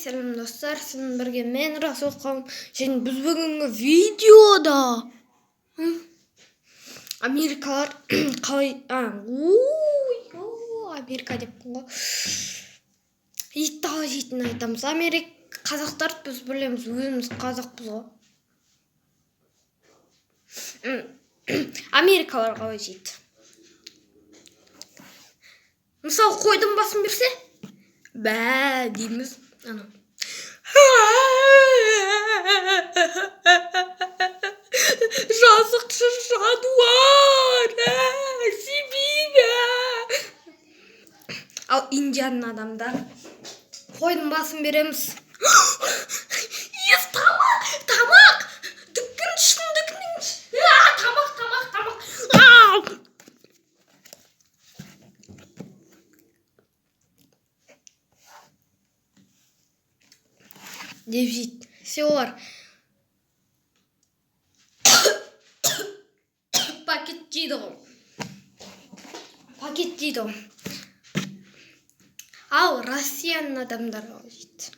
Сәлем достар, сізбен бірге мен Расул Қауым. Және біз бүгінгі видеода Америкалар қалай Америка деппін ғой. Итті қалай жейтінін айтамыз. Қазақтар біз білеміз, өзіміз қазақпыз ғой. Америкалар қалай жейді? Мысалы, қойдың басын берсе, бә дейміз. Жазықшы жадуар, себебі. Ал Индияның адамдар қойдың басын береміз. Ес, тамақ! Дүккін ішін. Тамақ. Деп жейді. Селар пакет жейді ғой. Ал Россияның адамдары жейді.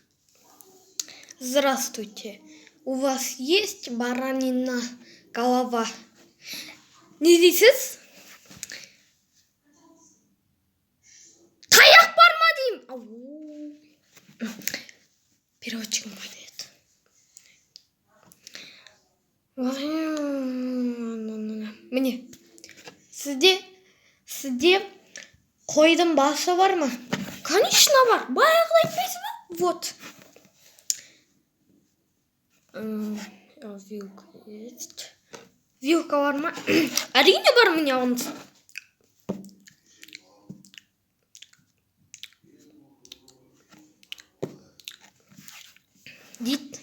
Здравствуйте. У вас есть баранина голова? Не дейсіз? Таяқ бар ма деймін. Переводчигім қайда еді? Міне, сізде қойдың басы бар ма? Конечно бар. Баяғыда айтпайсыз ба? Вот. Вилка бар ма? Әрине бар, міне алыңыз. Дейді.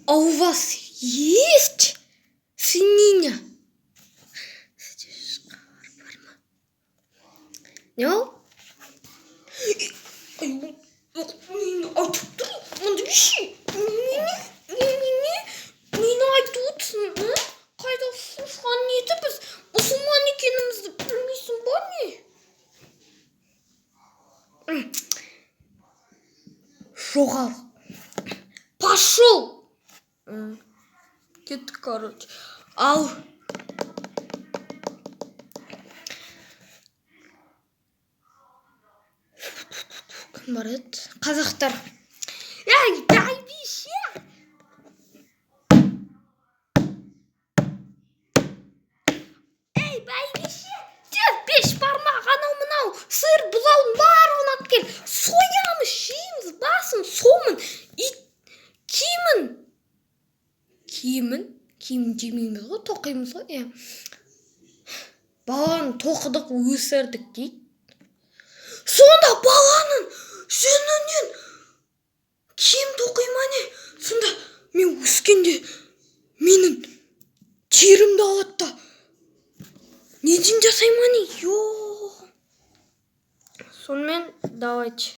А у вас есть свинина? Сізде шқар бар ма? Не ол? Нені айтып отырсың? Қайда шошқан неті, біз мұсылман екенімізді білмейсің ба не? Жоғал. Пошел. Кеттік, короче. Ал. Кім бар еді? Қазақтар. Ей, бәйбіше! Тез беш бармақ анау мынау сыр бұлауын барлығын алып кел. Соямыз, жейміз, басын, сомын. Киімін жемейміз ғой, тоқимыз ғой. Баланы тоқыдық, өсірдік дейді. Сонда баланың жүнінен киім тоқима не? Сонда мен өскенде менің терімді алады да неден жасайма не? Сонымен давайте.